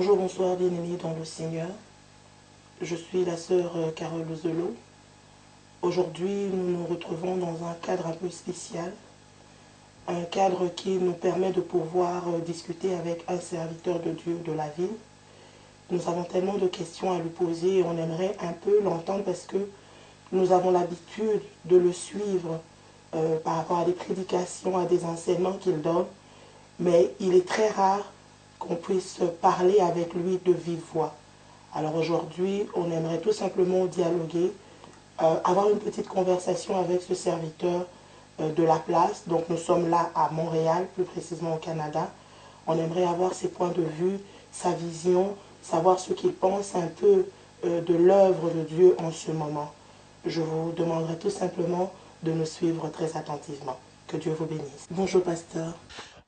Bonjour, bonsoir, bien-aimés dans le Seigneur. Je suis la sœur Carole Zelot. Aujourd'hui, nous nous retrouvons dans un cadre un peu spécial, un cadre qui nous permet de pouvoir discuter avec un serviteur de Dieu de la ville. Nous avons tellement de questions à lui poser et on aimerait un peu l'entendre parce que nous avons l'habitude de le suivre par rapport à des prédications, à des enseignements qu'il donne, mais il est très rare qu'on puisse parler avec lui de vive voix. Alors aujourd'hui, on aimerait tout simplement dialoguer, avoir une petite conversation avec ce serviteur de la place. Donc nous sommes là à Montréal, plus précisément au Canada. On aimerait avoir ses points de vue, sa vision, savoir ce qu'il pense un peu de l'œuvre de Dieu en ce moment. Je vous demanderai tout simplement de nous suivre très attentivement. Que Dieu vous bénisse. Bonjour pasteur.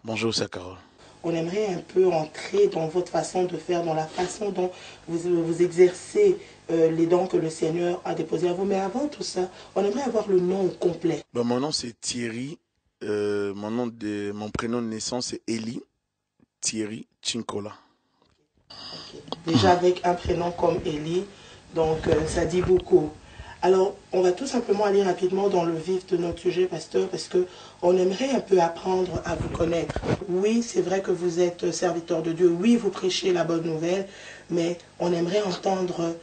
Bonjour, c'est Carole. On aimerait un peu entrer dans votre façon de faire, dans la façon dont vous exercez les dons que le Seigneur a déposés à vous. Mais avant tout ça, on aimerait avoir le nom complet. Mon nom c'est Thierry. Mon prénom de naissance c'est Eli Thierry Chinkola. Okay. Déjà avec un prénom comme Eli, donc ça dit beaucoup. Alors, on va tout simplement aller rapidement dans le vif de notre sujet, pasteur, parce qu'on aimerait un peu apprendre à vous connaître. Oui, c'est vrai que vous êtes serviteur de Dieu. Oui, vous prêchez la bonne nouvelle, mais on aimerait entendre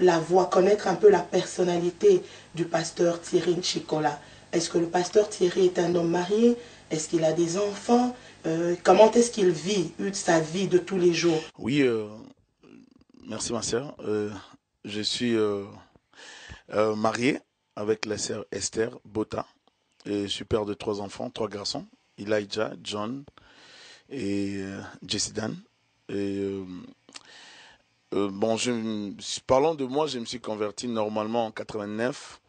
la voix, connaître un peu la personnalité du pasteur Thierry Nchikola. Est-ce que le pasteur Thierry est un homme marié? Est-ce qu'il a des enfants? Comment est-ce qu'il vit sa vie de tous les jours? Oui, merci ma sœur. Je suis marié avec la sœur Esther Bota. Et je suis père de 3 enfants, 3 garçons. Elijah, John et Jesse Dan. Et parlant de moi, je me suis converti normalement en 89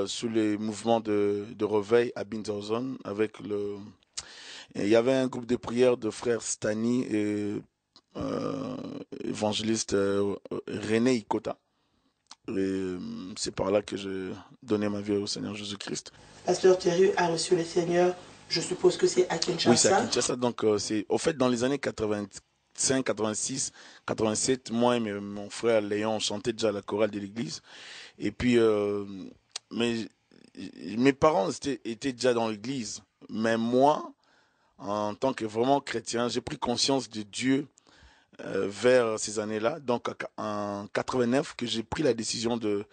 sous les mouvements de réveil à Binzhausen avec il y avait un groupe de prière de frères Stani et évangéliste René Ikota. Et c'est par là que j'ai donné ma vie au Seigneur Jésus-Christ. Pasteur Thierry a reçu le Seigneur, je suppose que c'est à Kinshasa. Oui, c'est à Kinshasa. Donc, c'est au fait dans les années 85, 86, 87, moi et mon frère Léon, on chantait déjà à la chorale de l'église. Et puis, mes parents étaient déjà dans l'église. Mais moi, en tant que vraiment chrétien, j'ai pris conscience de Dieu vers ces années-là. Donc en 89, que j'ai pris la décision de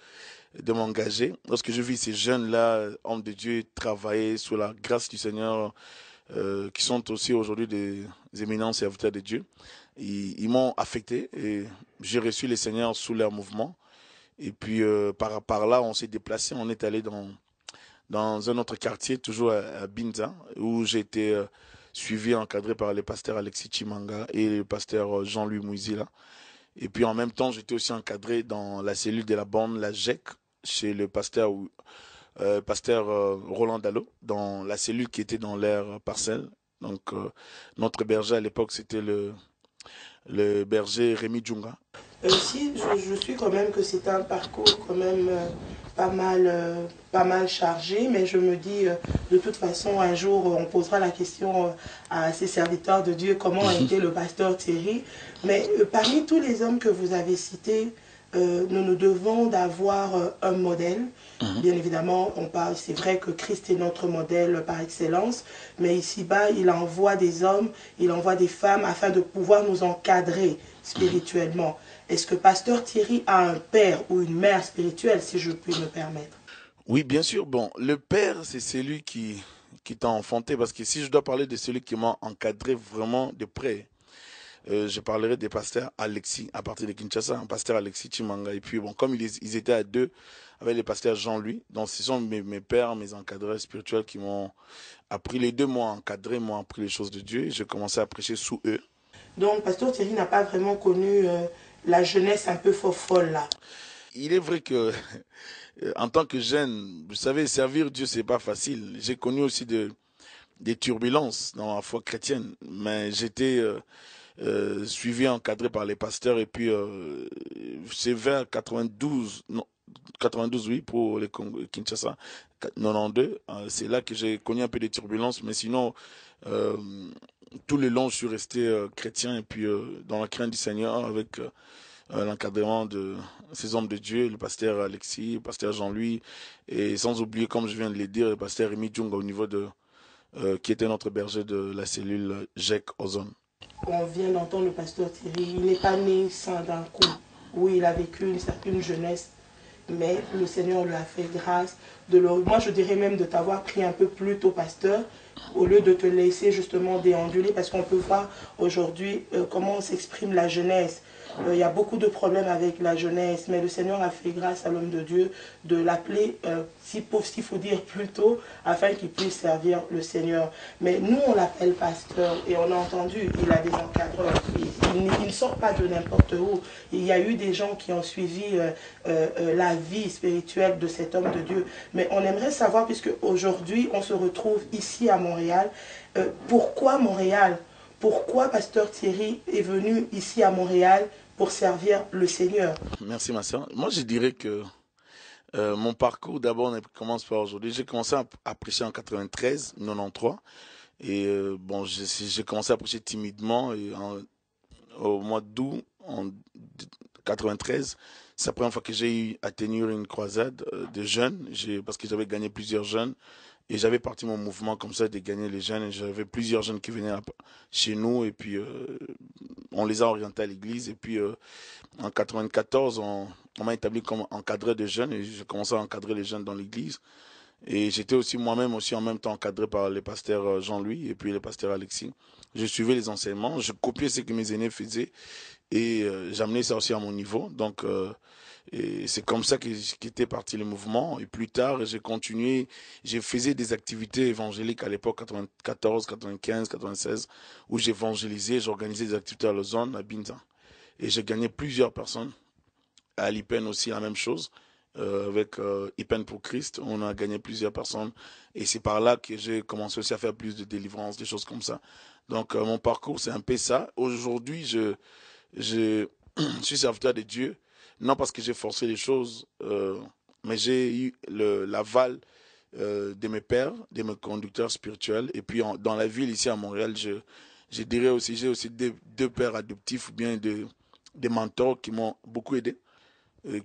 m'engager. Lorsque je vis ces jeunes-là, hommes de Dieu, travailler sous la grâce du Seigneur, qui sont aussi aujourd'hui des éminents serviteurs de Dieu, ils m'ont affecté et j'ai reçu le Seigneur sous leur mouvement. Et puis par là, on s'est déplacé, on est allé dans un autre quartier, toujours à Binza, où j'ai été suivi, encadré par le pasteur Alexis Chimanga et le pasteur Jean-Louis Mouizila. Et puis en même temps, j'étais aussi encadré dans la cellule de la bande, la GEC, chez le pasteur Roland Dallot, dans la cellule qui était dans l'aire parcelle. Donc notre berger à l'époque, c'était le berger Rémi Djunga. Si, je suis quand même que c'est un parcours quand même pas mal chargé, mais je me dis, de toute façon, un jour, on posera la question à ces serviteurs de Dieu, comment a été le pasteur Thierry. Mais parmi tous les hommes que vous avez cités, nous devons d'avoir un modèle. Bien évidemment, on parle, c'est vrai que Christ est notre modèle par excellence, mais ici-bas, il envoie des hommes, il envoie des femmes afin de pouvoir nous encadrer spirituellement. Est-ce que pasteur Thierry a un père ou une mère spirituelle, si je puis me permettre? Oui, bien sûr. Bon, le père, c'est celui qui t'a enfanté, parce que si je dois parler de celui qui m'a encadré vraiment de près, je parlerai des pasteurs Alexis, à partir de Kinshasa, un pasteur Alexis Chimanga. Et puis, bon, comme ils étaient à deux avec les pasteurs Jean-Louis, donc ce sont mes pères, mes encadreurs spirituels qui m'ont appris, les deux m'ont encadré, m'ont appris les choses de Dieu, et j'ai commencé à prêcher sous eux. Donc, pasteur Thierry n'a pas vraiment connu la jeunesse un peu folle là. Il est vrai que, en tant que jeune, vous savez, servir Dieu, c'est pas facile. J'ai connu aussi des turbulences dans la foi chrétienne, mais j'étais suivi, encadré par les pasteurs, et puis c'est vers 92, non, 92 oui, pour les Kinshasa, 92, c'est là que j'ai connu un peu de turbulences, mais sinon, tout le long, je suis resté chrétien et puis dans la crainte du Seigneur avec l'encadrement de ces hommes de Dieu, le pasteur Alexis, le pasteur Jean-Louis, et sans oublier, comme je viens de le dire, le pasteur Rémi Djung au niveau de qui était notre berger de la cellule GEC Ozone. On vient d'entendre le pasteur Thierry, il n'est pas né sans d'un coup. Oui, il a vécu une certaine jeunesse, mais le Seigneur lui a fait grâce. Moi, je dirais même de t'avoir pris un peu plus tôt, pasteur, au lieu de te laisser justement déambuler, parce qu'on peut voir aujourd'hui comment s'exprime la jeunesse. Il y a beaucoup de problèmes avec la jeunesse, mais le Seigneur a fait grâce à l'homme de Dieu de l'appeler, s'il faut dire plus tôt, afin qu'il puisse servir le Seigneur. Mais nous, on l'appelle pasteur, et on a entendu, il a des encadreurs. Il ne sort pas de n'importe où. Il y a eu des gens qui ont suivi la vie spirituelle de cet homme de Dieu. Mais on aimerait savoir, puisque aujourd'hui, on se retrouve ici à Montréal, pourquoi Montréal? Pourquoi pasteur Thierry est venu ici à Montréal pour servir le Seigneur? Merci ma soeur. Moi je dirais que mon parcours d'abord commence par aujourd'hui. J'ai commencé à prêcher en 93, 93. Et bon, j'ai commencé à prêcher timidement et au mois d'août en 93. C'est la première fois que j'ai eu à tenir une croisade de jeunes, parce que j'avais gagné plusieurs jeunes. Et j'avais parti mon mouvement comme ça de gagner les jeunes. Et j'avais plusieurs jeunes qui venaient chez nous et puis on les a orientés à l'église. Et puis en 94, on m'a établi comme encadreur de jeunes et j'ai commencé à encadrer les jeunes dans l'église. Et j'étais aussi moi-même aussi en même temps encadré par les pasteurs Jean-Louis et puis le pasteur Alexis. Je suivais les enseignements, je copiais ce que mes aînés faisaient et j'amenais ça aussi à mon niveau. Donc et c'est comme ça qu'était parti le mouvement. Et plus tard, j'ai continué, j'ai faisais des activités évangéliques à l'époque 94, 95, 96, où j'évangélisais, j'organisais des activités à Lausanne, à Binza. Et j'ai gagné plusieurs personnes. À l'IPEN aussi, la même chose. Avec IPEN pour Christ, on a gagné plusieurs personnes. Et c'est par là que j'ai commencé aussi à faire plus de délivrance, des choses comme ça. Donc mon parcours, c'est un peu ça. Aujourd'hui, je suis serviteur de Dieu. Non parce que j'ai forcé les choses, mais j'ai eu l'aval de mes pères, de mes conducteurs spirituels. Et puis dans la ville ici à Montréal, je dirais aussi, j'ai aussi deux pères adoptifs ou bien des mentors qui m'ont beaucoup aidé,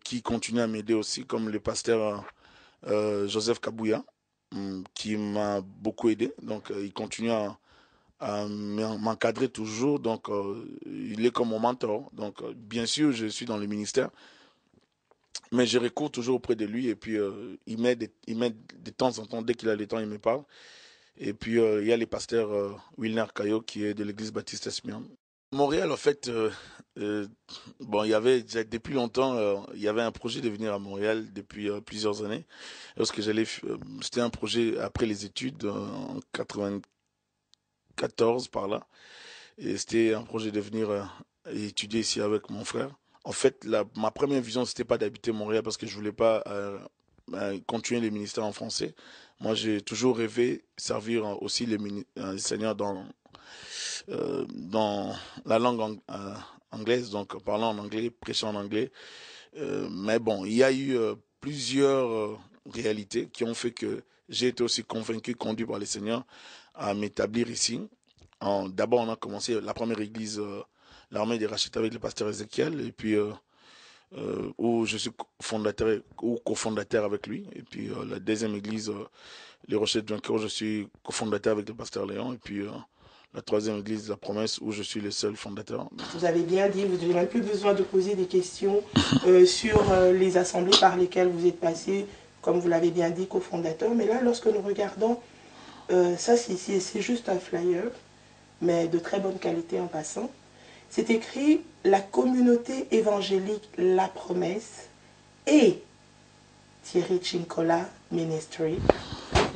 qui continuent à m'aider aussi, comme le pasteur Joseph Kabouya, qui m'a beaucoup aidé. Donc il continue à m'encadrer toujours, donc il est comme mon mentor. Donc bien sûr, je suis dans le ministère, mais je recours toujours auprès de lui et puis il m'aide de temps en temps, dès qu'il a le temps, il me parle. Et puis il y a le pasteur Wilner Caillot qui est de l'église baptiste Esmian. Montréal, en fait, bon, il y avait depuis longtemps, il y avait un projet de venir à Montréal depuis plusieurs années. Lorsque c'était un projet après les études en 94 par là. Et c'était un projet de venir étudier ici avec mon frère. En fait, ma première vision, c'était pas d'habiter Montréal parce que je voulais pas continuer les ministères en français. Moi, j'ai toujours rêvé servir aussi les Seigneur dans la langue anglaise, donc parlant en anglais, prêchant en anglais. Mais bon, il y a eu plusieurs réalités qui ont fait que j'ai été aussi convaincu, conduit par les Seigneurs à m'établir ici. D'abord, on a commencé la première église, l'armée des rachetés avec le pasteur Ézéchiel, et puis où je suis fondateur ou cofondateur avec lui. Et puis la deuxième église, les Rochers de Vainqueur, je suis cofondateur avec le pasteur Léon. Et puis la troisième église, la Promesse, où je suis le seul fondateur. Vous avez bien dit, vous n'avez même plus besoin de poser des questions sur les assemblées par lesquelles vous êtes passé, comme vous l'avez bien dit, cofondateur. Mais là, lorsque nous regardons, ça c'est juste un flyer, mais de très bonne qualité en passant. C'est écrit « La communauté évangélique La Promesse et Thierry Chinkola Ministry ».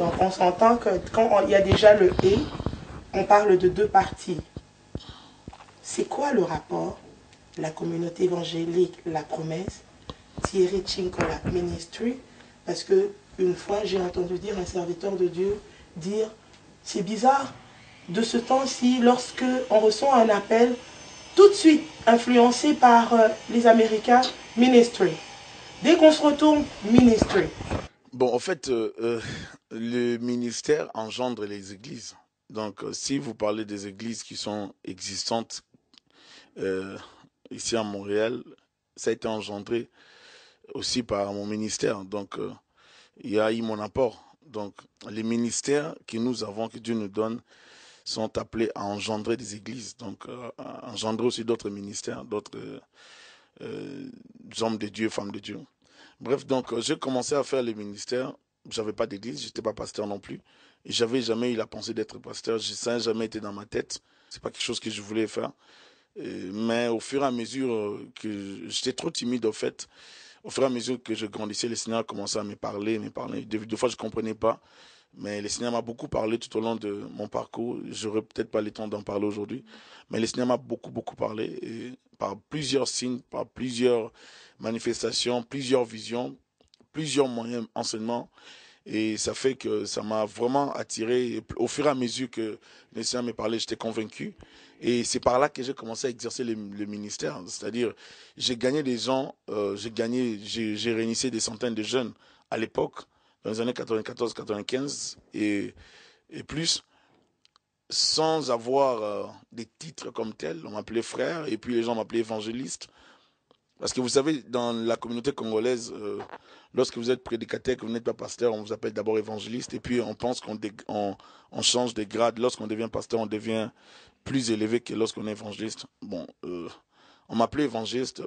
Donc on s'entend que quand il y a déjà le « et », on parle de deux parties. C'est quoi le rapport? La communauté évangélique La Promesse, Thierry Chinkola Ministry, parce que une fois j'ai entendu dire un serviteur de Dieu dire « C'est bizarre, de ce temps-ci, lorsque on reçoit un appel, tout de suite influencé par les Américains, ministry. Dès qu'on se retourne, ministry. » Bon, en fait, le ministère engendre les églises. Donc, si vous parlez des églises qui sont existantes ici à Montréal, ça a été engendré aussi par mon ministère. Donc, il y a eu mon apport. Donc, les ministères que nous avons, que Dieu nous donne, sont appelés à engendrer des églises. Donc, à engendrer aussi d'autres ministères, d'autres hommes de Dieu, femmes de Dieu. Bref, donc, j'ai commencé à faire les ministères. J'avais pas d'église, j'étais pas pasteur non plus. Et j'avais jamais eu la pensée d'être pasteur. Ça n'a jamais été dans ma tête. C'est pas quelque chose que je voulais faire. Mais au fur et à mesure que j'étais trop timide, au fait, au fur et à mesure que je grandissais, le Seigneur a commencé à me parler, me parler. Des fois, je ne comprenais pas, mais le Seigneur m'a beaucoup parlé tout au long de mon parcours. J'aurais peut-être pas le temps d'en parler aujourd'hui, mais le Seigneur m'a beaucoup, beaucoup parlé. Et par plusieurs signes, par plusieurs manifestations, plusieurs visions, plusieurs moyens, enseignements. Et ça fait que ça m'a vraiment attiré. Et au fur et à mesure que le Seigneur me parlait, j'étais convaincu. Et c'est par là que j'ai commencé à exercer le ministère. C'est-à-dire, j'ai gagné des gens, j'ai réunissé des centaines de jeunes à l'époque, dans les années 94, 95 et plus, sans avoir des titres comme tels. On m'appelait frère et puis les gens m'appelaient évangéliste. Parce que vous savez, dans la communauté congolaise, lorsque vous êtes prédicateur, que vous n'êtes pas pasteur, on vous appelle d'abord évangéliste. Et puis on pense on change de grade. Lorsqu'on devient pasteur, on devient plus élevé que lorsqu'on est évangéliste. Bon, on m'appelait évangéliste,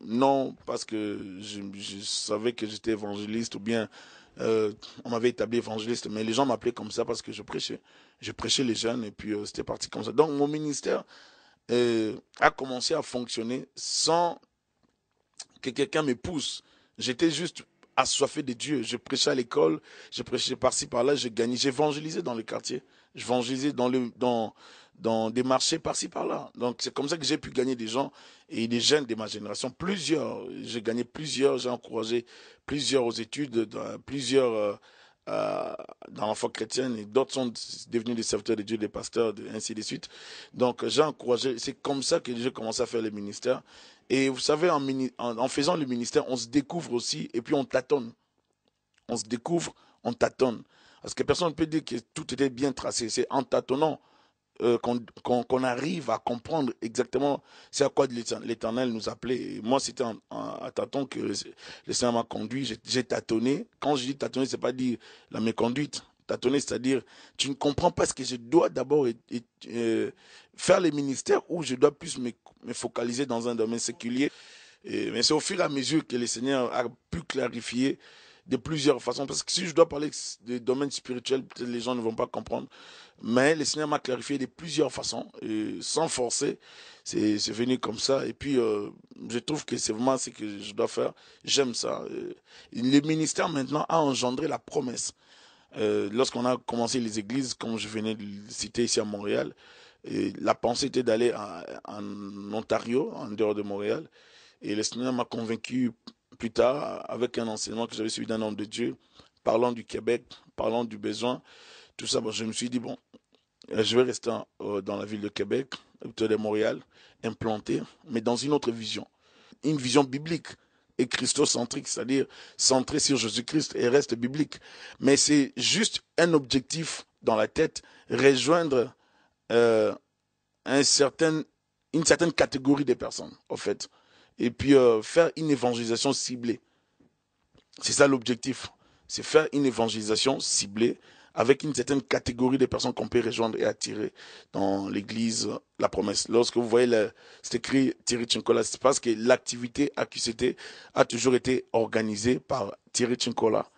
non parce que je savais que j'étais évangéliste ou bien on m'avait établi évangéliste, mais les gens m'appelaient comme ça parce que je prêchais. Je prêchais les jeunes et puis c'était parti comme ça. Donc mon ministère a commencé à fonctionner sans que quelqu'un me pousse. J'étais juste assoiffé de Dieu. Je prêchais à l'école, je prêchais par-ci, par-là, je gagnais, j'évangélisais dans le quartier, j'évangélisais dans des marchés par-ci, par-là. Donc c'est comme ça que j'ai pu gagner des gens et des jeunes de ma génération. Plusieurs, j'ai gagné plusieurs, j'ai encouragé plusieurs aux études, plusieurs dans la foi chrétienne et d'autres sont devenus des serviteurs de Dieu, des pasteurs, ainsi de suite. Donc j'ai encouragé, c'est comme ça que j'ai commencé à faire le ministère. Et vous savez, en faisant le ministère, on se découvre aussi et puis on tâtonne. On se découvre, on tâtonne. Parce que personne ne peut dire que tout était bien tracé. C'est en tâtonnant qu'on arrive à comprendre exactement c'est à quoi l'Éternel nous appelait. Et moi, c'était à tâton que le Seigneur m'a conduit. J'ai tâtonné. Quand je dis tâtonner, c'est pas dire la méconduite. Tâtonner, c'est-à-dire, tu ne comprends pas ce que je dois d'abord faire les ministères ou je dois plus me focaliser dans un domaine séculier. Mais c'est au fur et à mesure que le Seigneur a pu clarifier de plusieurs façons. Parce que si je dois parler de domaine spirituel, peut-être les gens ne vont pas comprendre. Mais le Seigneur m'a clarifié de plusieurs façons, et sans forcer. C'est venu comme ça. Et puis, je trouve que c'est vraiment ce que je dois faire. J'aime ça. Le ministère maintenant a engendré la promesse. Lorsqu'on a commencé les églises, comme je venais de le citer ici à Montréal, la pensée était d'aller en Ontario, en dehors de Montréal. Et le Seigneur m'a convaincu plus tard avec un enseignement que j'avais suivi d'un homme de Dieu, parlant du Québec, parlant du besoin, tout ça. Bon, je me suis dit, bon, je vais rester dans la ville de Québec, autour de Montréal, implanté, mais dans une autre vision. Une vision biblique et christocentrique, c'est-à-dire centré sur Jésus-Christ et reste biblique. Mais c'est juste un objectif dans la tête, rejoindre une certaine catégorie de personnes, en fait. Et puis faire une évangélisation ciblée. C'est ça l'objectif. C'est faire une évangélisation ciblée avec une certaine catégorie de personnes qu'on peut rejoindre et attirer dans l'église, la promesse. Lorsque vous voyez, c'est écrit Thierry Chinkola, c'est parce que l'activité AQCT a toujours été organisée par Thierry Chinkola,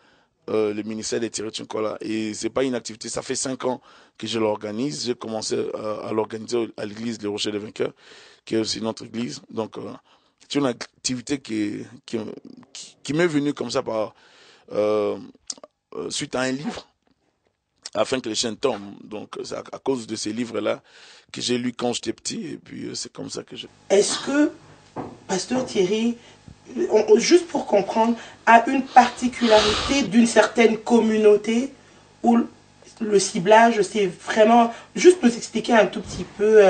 le ministère de Thierry Chinkola. Et c'est pas une activité, ça fait 5 ans que je l'organise. J'ai commencé à l'organiser à l'église Le Rocher des Vainqueurs, qui est aussi notre église. Donc, c'est une activité qui m'est venue comme ça suite à un livre, afin que les chaînes tombent. Donc, c'est à cause de ces livres-là que j'ai lu quand j'étais petit, et puis c'est comme ça que je... Est-ce que, Pasteur Thierry, juste pour comprendre, a une particularité d'une certaine communauté où le ciblage, c'est vraiment... Juste nous expliquer un tout petit peu,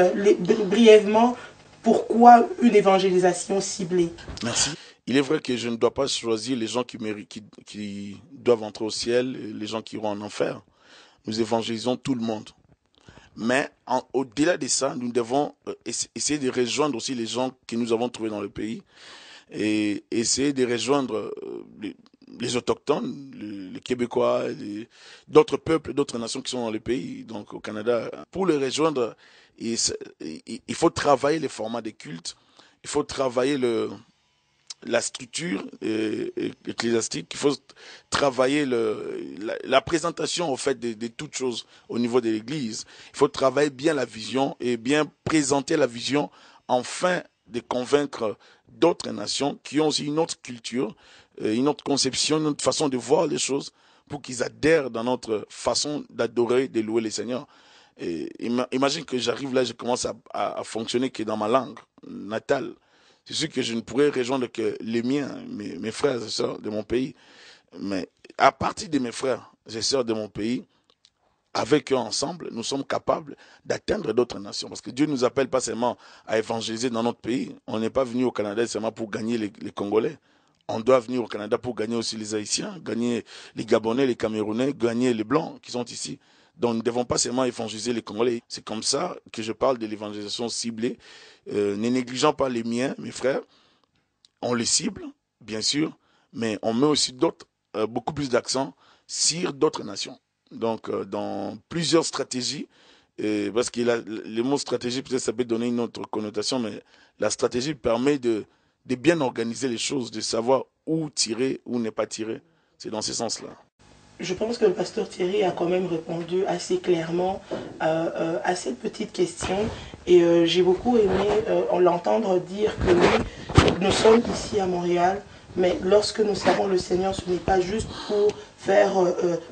brièvement, pourquoi une évangélisation ciblée? Merci. Il est vrai que je ne dois pas choisir les gens qui doivent entrer au ciel et les gens qui iront en enfer. Nous évangélisons tout le monde. Mais au-delà de ça, nous devons essayer de rejoindre aussi les gens que nous avons trouvés dans le pays et essayer de rejoindre les autochtones, les Québécois, d'autres peuples, d'autres nations qui sont dans le pays, donc au Canada. Pour les rejoindre, il faut travailler les formats des cultes, il faut travailler la structure ecclésiastique, il faut travailler la présentation en fait de toutes choses au niveau de l'Église. Il faut travailler bien la vision et bien présenter la vision afin de convaincre d'autres nations qui ont aussi une autre culture, une autre conception, une autre façon de voir les choses pour qu'ils adhèrent dans notre façon d'adorer, de louer les Seigneurs. Et imagine que j'arrive là, je commence à fonctionner que dans ma langue natale. C'est sûr que je ne pourrais rejoindre que les miens, mes frères et sœurs de mon pays. Mais à partir de mes frères et sœurs de mon pays, avec eux ensemble, nous sommes capables d'atteindre d'autres nations. Parce que Dieu ne nous appelle pas seulement à évangéliser dans notre pays. On n'est pas venu au Canada seulement pour gagner les Congolais. On doit venir au Canada pour gagner aussi les Haïtiens, gagner les Gabonais, les Camerounais, gagner les Blancs qui sont ici. Donc nous ne devons pas seulement évangéliser les Congolais. C'est comme ça que je parle de l'évangélisation ciblée. Ne négligeant pas les miens, mes frères. On les cible, bien sûr, mais on met aussi beaucoup plus d'accent sur d'autres nations. Donc, dans plusieurs stratégies, parce que le mot stratégie, peut-être ça peut donner une autre connotation, mais la stratégie permet de bien organiser les choses, de savoir où tirer, où ne pas tirer. C'est dans ce sens-là. Je pense que le pasteur Thierry a quand même répondu assez clairement à cette petite question. Et j'ai beaucoup aimé l'entendre dire que nous sommes ici à Montréal, mais lorsque nous servons le Seigneur, ce n'est pas juste pour faire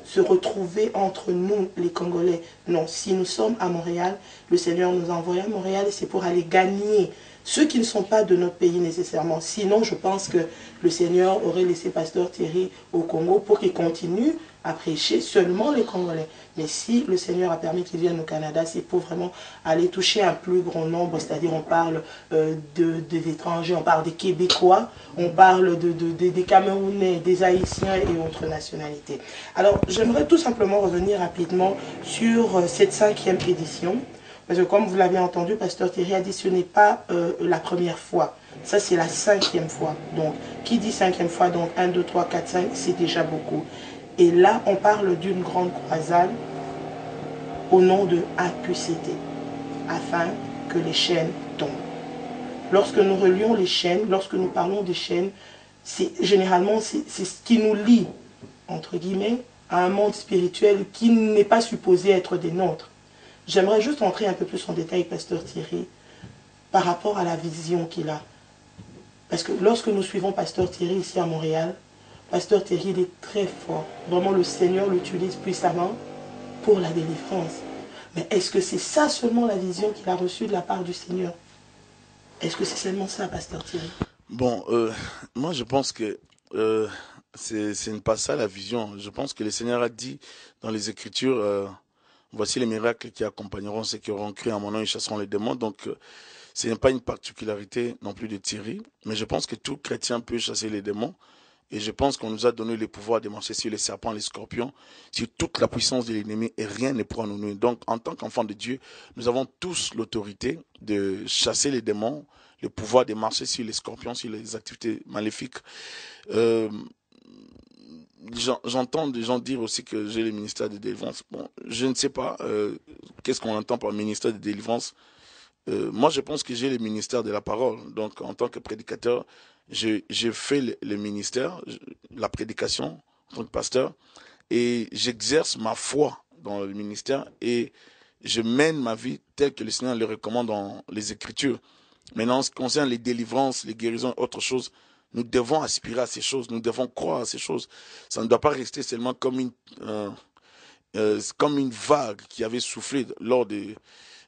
se retrouver entre nous, les Congolais. Non, si nous sommes à Montréal, le Seigneur nous a envoyés à Montréal et c'est pour aller gagner ceux qui ne sont pas de notre pays nécessairement. Sinon, je pense que le Seigneur aurait laissé pasteur Thierry au Congo pour qu'il continue à prêcher seulement les Congolais. Mais si le Seigneur a permis qu'il vienne au Canada, c'est pour vraiment aller toucher un plus grand nombre, c'est-à-dire on parle des étrangers, on parle des Québécois, on parle des Camerounais, des Haïtiens et autres nationalités. Alors, j'aimerais tout simplement revenir rapidement sur cette 5e édition. Parce que comme vous l'avez entendu, pasteur Thierry a dit ce n'est pas la première fois. Ça, c'est la 5e fois. Donc, qui dit 5e fois, donc 1, 2, 3, 4, 5, c'est déjà beaucoup. Et là, on parle d'une grande croisade au nom de AQCT, afin que les chaînes tombent. Lorsque nous relions les chaînes, lorsque nous parlons des chaînes, généralement, c'est ce qui nous lie, entre guillemets, à un monde spirituel qui n'est pas supposé être des nôtres. J'aimerais juste entrer un peu plus en détail, pasteur Thierry, par rapport à la vision qu'il a. Parce que lorsque nous suivons pasteur Thierry ici à Montréal, pasteur Thierry, il est très fort. Vraiment, le Seigneur l'utilise puissamment pour la délivrance. Mais est-ce que c'est ça seulement la vision qu'il a reçue de la part du Seigneur? Est-ce que c'est seulement ça, pasteur Thierry? Bon, moi je pense que c'est pas ça la vision. Je pense que le Seigneur a dit dans les Écritures, voici les miracles qui accompagneront ceux qui auront cru en mon nom, ils chasseront les démons. Donc, ce n'est pas une particularité non plus de Thierry, mais je pense que tout chrétien peut chasser les démons. Et je pense qu'on nous a donné le pouvoir de marcher sur les serpents, les scorpions, sur toute la puissance de l'ennemi, et rien ne pourra nous nuire. Donc, en tant qu'enfants de Dieu, nous avons tous l'autorité de chasser les démons, le pouvoir de marcher sur les scorpions, sur les activités maléfiques. J'entends des gens dire aussi que j'ai le ministère de délivrance. Bon, je ne sais pas qu'est-ce qu'on entend par ministère de délivrance. Moi, je pense que j'ai le ministère de la parole. Donc, en tant que prédicateur, j'ai fait le ministère, la prédication en tant que pasteur, et j'exerce ma foi dans le ministère et je mène ma vie telle que le Seigneur le recommande dans les Écritures. Maintenant, en ce qui concerne les délivrances, les guérisons et autres choses, nous devons aspirer à ces choses, nous devons croire à ces choses. Ça ne doit pas rester seulement comme une vague qui avait soufflé lors de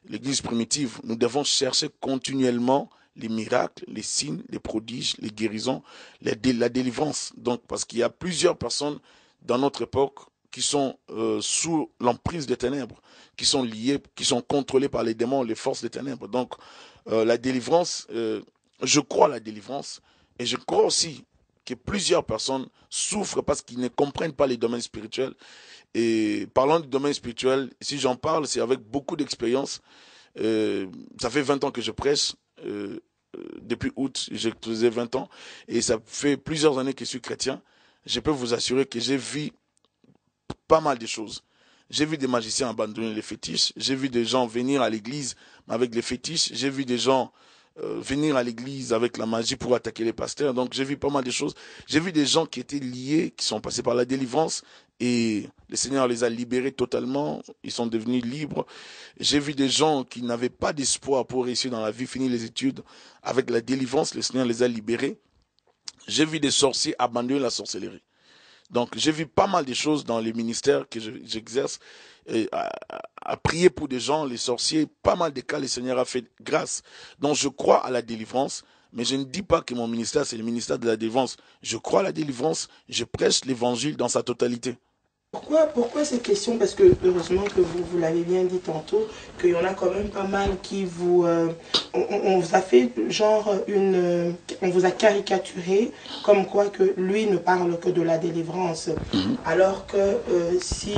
l'Église primitive. Nous devons chercher continuellement les miracles, les signes, les prodiges, les guérisons, la délivrance. Donc, parce qu'il y a plusieurs personnes dans notre époque qui sont sous l'emprise des ténèbres, qui sont liées, qui sont contrôlées par les démons, les forces des ténèbres. Donc, la délivrance, je crois à la délivrance et je crois aussi que plusieurs personnes souffrent parce qu'ils ne comprennent pas les domaines spirituels. Et parlant du domaine spirituel, si j'en parle, c'est avec beaucoup d'expérience. Ça fait 20 ans que je prêche. Depuis août, j'ai posé 20 ans. Et ça fait plusieurs années que je suis chrétien. Je peux vous assurer que j'ai vu pas mal de choses. J'ai vu des magiciens abandonner les fétiches. J'ai vu des gens venir à l'église avec les fétiches. J'ai vu des gens venir à l'église avec la magie pour attaquer les pasteurs. Donc j'ai vu pas mal de choses. J'ai vu des gens qui étaient liés, qui sont passés par la délivrance et le Seigneur les a libérés totalement. Ils sont devenus libres. J'ai vu des gens qui n'avaient pas d'espoir pour réussir dans la vie, finir les études. Avec la délivrance, le Seigneur les a libérés. J'ai vu des sorciers abandonner la sorcellerie. Donc, j'ai vu pas mal de choses dans les ministères que j'exerce, à prier pour des gens, les sorciers, pas mal de cas, le Seigneur a fait grâce. Donc, je crois à la délivrance, mais je ne dis pas que mon ministère, c'est le ministère de la délivrance. Je crois à la délivrance, je prêche l'évangile dans sa totalité. Pourquoi cette question? Parce que heureusement que vous l'avez bien dit tantôt, qu'il y en a quand même pas mal qui vous... on vous a fait genre on vous a caricaturé comme quoi que lui ne parle que de la délivrance. Alors que si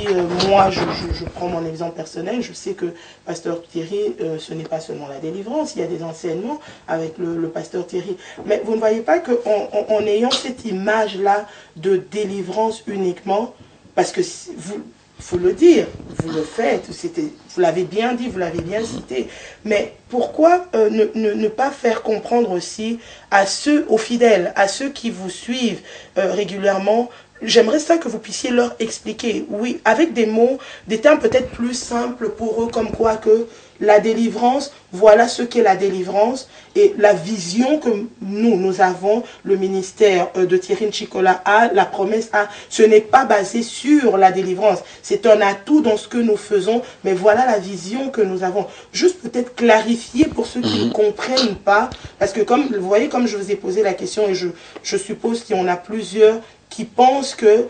moi je prends mon exemple personnel, je sais que pasteur Thierry, ce n'est pas seulement la délivrance, il y a des enseignements avec le pasteur Thierry. Mais vous ne voyez pas qu'en ayant cette image-là de délivrance uniquement, parce que vous, faut le dire, vous le faites, vous l'avez bien dit, vous l'avez bien cité. Mais pourquoi ne pas faire comprendre aussi aux fidèles, à ceux qui vous suivent régulièrement? J'aimerais ça que vous puissiez leur expliquer, oui, avec des mots, des termes peut-être plus simples pour eux, comme quoi que la délivrance, voilà ce qu'est la délivrance, et la vision que nous avons, le ministère de Thierry Nchikola a, la promesse a, ce n'est pas basé sur la délivrance, c'est un atout dans ce que nous faisons, mais voilà la vision que nous avons. Juste peut-être clarifier pour ceux qui ne comprennent pas, parce que comme vous voyez, comme je vous ai posé la question, et je suppose qu'il y en a plusieurs qui pensent que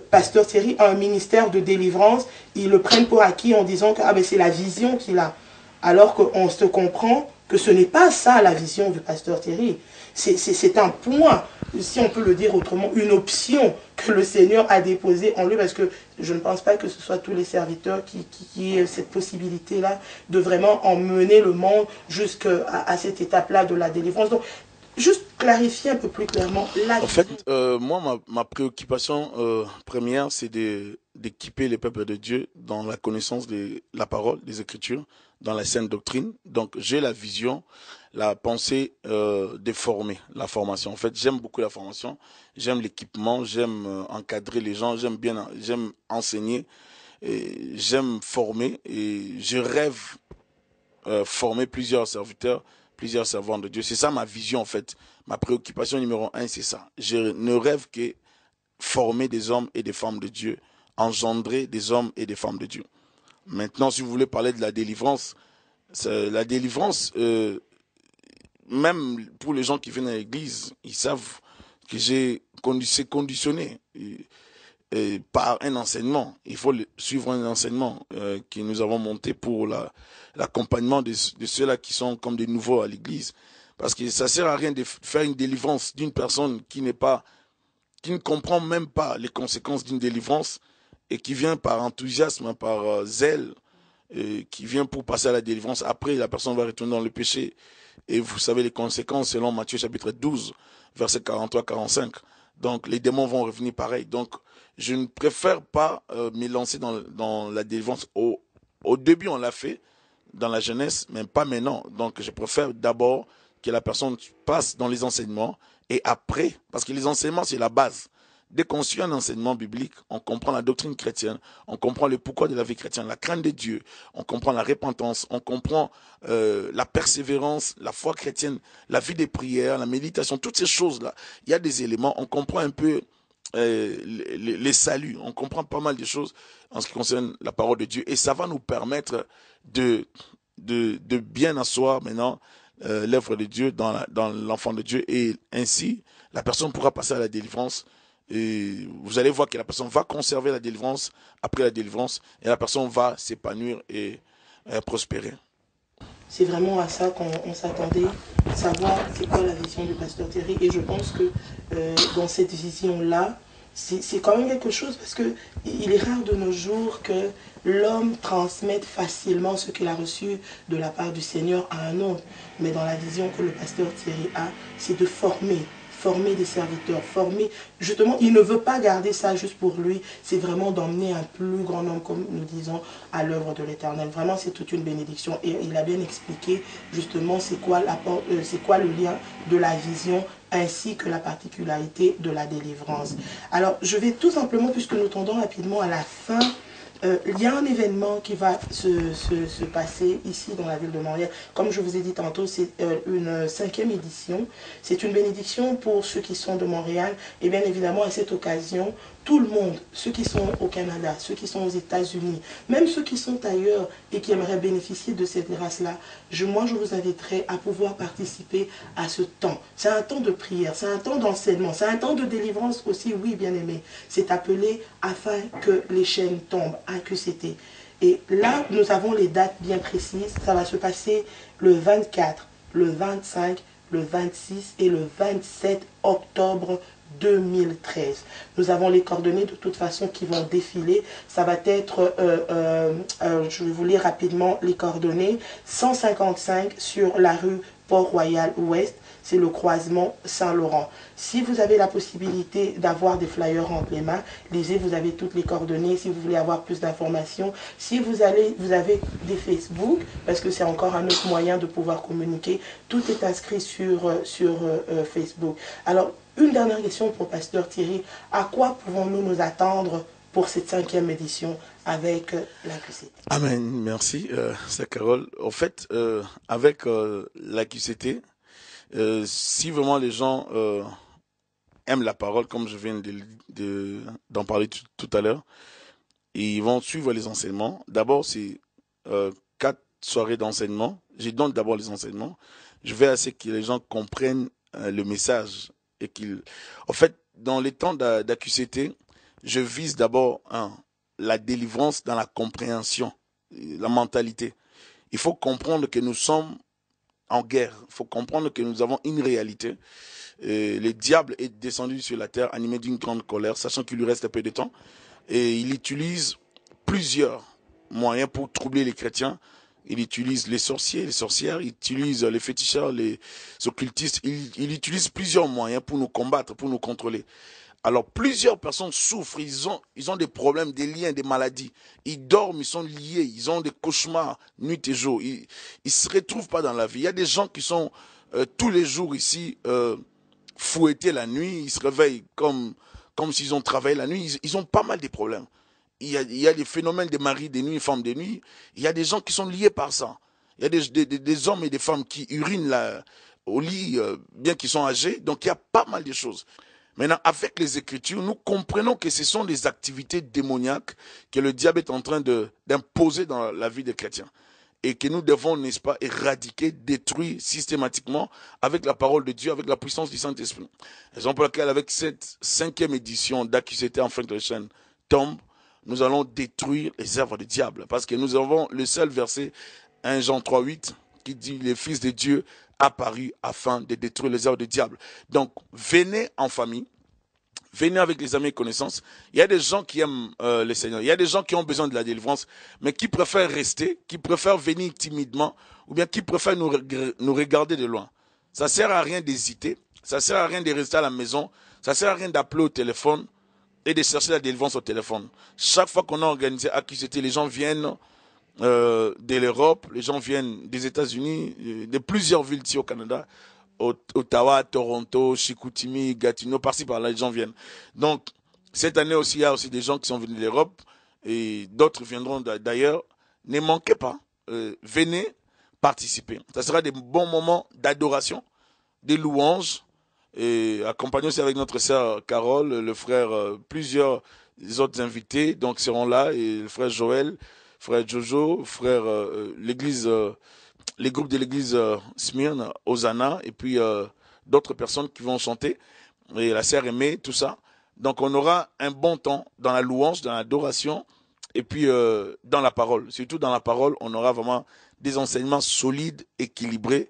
pasteur Thierry a un ministère de délivrance, ils le prennent pour acquis en disant que ah, ben, c'est la vision qu'il a. Alors qu'on se comprend que ce n'est pas ça la vision du pasteur Thierry. C'est un point, si on peut le dire autrement, une option que le Seigneur a déposée en lui, parce que je ne pense pas que ce soit tous les serviteurs qui aient cette possibilité-là de vraiment emmener le monde jusqu'à cette étape-là de la délivrance. Donc, juste clarifier un peu plus clairement la vision. En fait, moi, ma préoccupation première, c'est d'équiper les peuples de Dieu dans la connaissance de la parole, des Écritures, dans la saine doctrine. Donc, j'ai la vision, la pensée de former, la formation. En fait, j'aime beaucoup la formation, j'aime l'équipement, j'aime encadrer les gens, j'aime enseigner, j'aime former et je rêve former plusieurs serviteurs, plusieurs servants de Dieu. C'est ça ma vision en fait. Ma préoccupation numéro 1, c'est ça. Je ne rêve que former des hommes et des femmes de Dieu, engendrer des hommes et des femmes de Dieu. Maintenant, si vous voulez parler de la délivrance, même pour les gens qui viennent à l'église, ils savent que c'est conditionné par un enseignement. Il faut suivre un enseignement que nous avons monté pour l'accompagnement de ceux-là qui sont comme des nouveaux à l'église. Parce que ça ne sert à rien de faire une délivrance d'une personne qui ne comprend même pas les conséquences d'une délivrance et qui vient par enthousiasme, par zèle, qui vient pour passer à la délivrance. Après, la personne va retourner dans le péché. Et vous savez les conséquences selon Matthieu chapitre 12, verset 43-45. Donc, les démons vont revenir pareil. Donc, je ne préfère pas me lancer dans la délivrance. Au début, on l'a fait dans la jeunesse, mais pas maintenant. Donc, je préfère d'abord que la personne passe dans les enseignements et après, parce que les enseignements, c'est la base. Dès qu'on suit un enseignement biblique, on comprend la doctrine chrétienne, on comprend le pourquoi de la vie chrétienne, la crainte de Dieu, on comprend la repentance, on comprend la persévérance, la foi chrétienne, la vie des prières, la méditation, toutes ces choses-là. Il y a des éléments, on comprend un peu les saluts, on comprend pas mal de choses en ce qui concerne la parole de Dieu et ça va nous permettre de bien asseoir maintenant l'œuvre de Dieu dans l'enfant de Dieu et ainsi la personne pourra passer à la délivrance. Et vous allez voir que la personne va conserver la délivrance après la délivrance et la personne va s'épanouir et prospérer. c'est vraiment à ça qu'on s'attendait, savoir c'est quoi la vision du pasteur Thierry. Et je pense que dans cette vision-là, c'est quand même quelque chose parce que il est rare de nos jours que l'homme transmette facilement ce qu'il a reçu de la part du Seigneur à un autre. Mais dans la vision que le pasteur Thierry a, c'est de former des serviteurs, former, justement, il ne veut pas garder ça juste pour lui, c'est vraiment d'emmener un plus grand nombre, comme nous disons, à l'œuvre de l'Éternel. Vraiment, c'est toute une bénédiction. Et il a bien expliqué, justement, c'est quoi le lien de la vision ainsi que la particularité de la délivrance. Alors, je vais tout simplement, puisque nous tendons rapidement à la fin, il y a un événement qui va se passer ici dans la ville de Montréal. Comme je vous ai dit tantôt, c'est une 5e édition. C'est une bénédiction pour ceux qui sont de Montréal. Et bien évidemment, à cette occasion, tout le monde, ceux qui sont au Canada, ceux qui sont aux États-Unis, même ceux qui sont ailleurs et qui aimeraient bénéficier de cette grâce-là, moi je vous inviterai à pouvoir participer à ce temps. C'est un temps de prière, c'est un temps d'enseignement, c'est un temps de délivrance aussi, oui bien aimé. C'est appelé afin que les chaînes tombent, AQCT. Et là, nous avons les dates bien précises. Ça va se passer le 24, le 25, le 26 et le 27 octobre 2013. Nous avons les coordonnées de toute façon qui vont défiler. Ça va être, je vais vous lire rapidement les coordonnées. 155 sur la rue Port-Royal Ouest. C'est le croisement Saint-Laurent. Si vous avez la possibilité d'avoir des flyers entre les mains, lisez, vous avez toutes les coordonnées. Si vous voulez avoir plus d'informations, si vous avez des Facebook, parce que c'est encore un autre moyen de pouvoir communiquer, tout est inscrit sur Facebook. Alors, une dernière question pour Pasteur Thierry. À quoi pouvons-nous nous attendre pour cette 5e édition avec l'AQCT? Amen, merci, c'est Carole. En fait, avec l'AQCT, si vraiment les gens aiment la parole, comme je viens d'en parler tout à l'heure, ils vont suivre les enseignements. D'abord, c'est 4 soirées d'enseignement. Je donne d'abord les enseignements. Je vais à ce que les gens comprennent le message. Et en fait, dans les temps d'AQCT, je vise d'abord la délivrance dans la compréhension, la mentalité. Il faut comprendre que nous sommes en guerre. Il faut comprendre que nous avons une réalité. Le diable est descendu sur la terre animé d'une grande colère, sachant qu'il lui reste un peu de temps. Et il utilise plusieurs moyens pour troubler les chrétiens. Il utilise les sorciers, les sorcières, il utilise les féticheurs, les occultistes. Il utilise plusieurs moyens pour nous combattre, pour nous contrôler. Alors, plusieurs personnes souffrent, ils ont des problèmes, des liens, des maladies. Ils dorment, ils sont liés, ils ont des cauchemars nuit et jour. Ils ne se retrouvent pas dans la vie. Il y a des gens qui sont tous les jours ici fouettés la nuit. Ils se réveillent comme s'ils ont travaillé la nuit. Ils ont pas mal de problèmes. Il y a des phénomènes des maris des nuits, femmes des nuits. Il y a des gens qui sont liés par ça. Il y a des hommes et des femmes qui urinent au lit, bien qu'ils sont âgés. Donc, il y a pas mal de choses. Maintenant, avec les Écritures, nous comprenons que ce sont des activités démoniaques que le diable est en train d'imposer dans la vie des chrétiens. Et que nous devons, n'est-ce pas, éradiquer, détruire systématiquement avec la parole de Dieu, avec la puissance du Saint-Esprit. Raison pour laquelle, avec cette 5e édition d'AQCT en fin de chaîne tombe, nous allons détruire les œuvres du diable. Parce que nous avons le seul verset, 1 Jean 3,8, qui dit « Le Fils de Dieu apparu afin de détruire les œuvres du diable ». Donc, venez en famille, venez avec les amis et connaissances. Il y a des gens qui aiment le Seigneur, il y a des gens qui ont besoin de la délivrance, mais qui préfèrent rester, qui préfèrent venir timidement, ou bien qui préfèrent nous regarder de loin. Ça ne sert à rien d'hésiter, ça ne sert à rien de rester à la maison, ça ne sert à rien d'appeler au téléphone et de chercher la délivrance au téléphone. Chaque fois qu'on a organisé AQCT, les gens viennent de l'Europe, les gens viennent des États-Unis, de plusieurs villes ici au Canada, Ottawa, Toronto, Chicoutimi, Gatineau, par-ci par-là, les gens viennent. Donc, cette année aussi, il y a aussi des gens qui sont venus de l'Europe et d'autres viendront d'ailleurs. Ne manquez pas, venez participer. Ça sera des bons moments d'adoration, des louanges, et accompagnés aussi avec notre sœur Carole, le frère, plusieurs autres invités donc seront là, et le frère Joël, frère Jojo, frère l'église, les groupes de l'église Smyrne, Hosanna, et puis d'autres personnes qui vont chanter, et la sœur Aimée, tout ça. Donc on aura un bon temps dans la louange, dans l'adoration, et puis dans la parole. Surtout dans la parole, on aura vraiment des enseignements solides, équilibrés,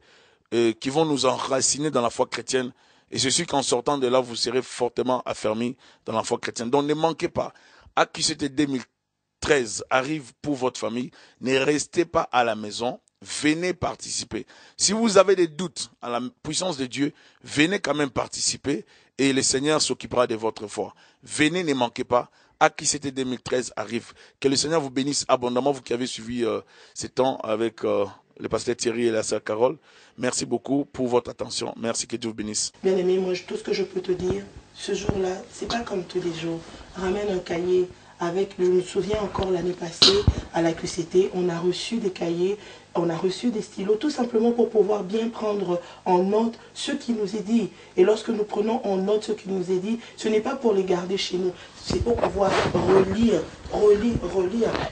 qui vont nous enraciner dans la foi chrétienne. Et je suis qu'en sortant de là, vous serez fortement affermis dans la foi chrétienne. Donc ne manquez pas. AQCT 2013 arrive pour votre famille. Ne restez pas à la maison. Venez participer. Si vous avez des doutes à la puissance de Dieu, venez quand même participer et le Seigneur s'occupera de votre foi. Venez, ne manquez pas. AQCT 2013 arrive. Que le Seigneur vous bénisse abondamment, vous qui avez suivi ces temps avec le pasteur Thierry et la sœur Carole. Merci beaucoup pour votre attention. Merci, que Dieu vous bénisse. Bien aimé, moi, tout ce que je peux te dire, ce jour-là, c'est pas comme tous les jours. Ramène un cahier avec, je me souviens encore l'année passée, à la QCT, on a reçu des cahiers, on a reçu des stylos, tout simplement pour pouvoir bien prendre en note ce qui nous est dit. Et lorsque nous prenons en note ce qui nous est dit, ce n'est pas pour les garder chez nous, c'est pour pouvoir relire.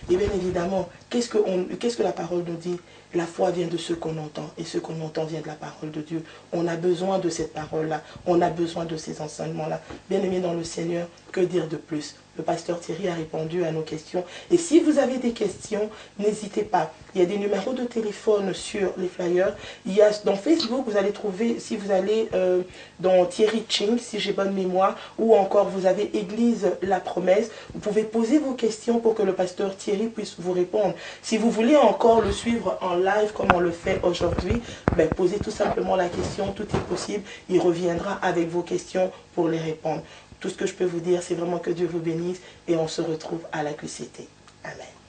Et bien évidemment, qu'est-ce que la parole nous dit? La foi vient de ce qu'on entend, et ce qu'on entend vient de la parole de Dieu. On a besoin de cette parole-là, on a besoin de ces enseignements-là. Bien-aimés dans le Seigneur, que dire de plus? Le pasteur Thierry a répondu à nos questions. Et si vous avez des questions, n'hésitez pas. Il y a des numéros de téléphone sur les flyers. Il y a dans Facebook, vous allez trouver, si vous allez dans Thierry Ching, si j'ai bonne mémoire, ou encore vous avez Église La Promesse, vous pouvez poser vos questions pour que le pasteur Thierry puisse vous répondre. Si vous voulez encore le suivre en live comme on le fait aujourd'hui, ben, posez tout simplement la question, tout est possible. Il reviendra avec vos questions pour les répondre. Tout ce que je peux vous dire, c'est vraiment que Dieu vous bénisse et on se retrouve à la QCT. Amen.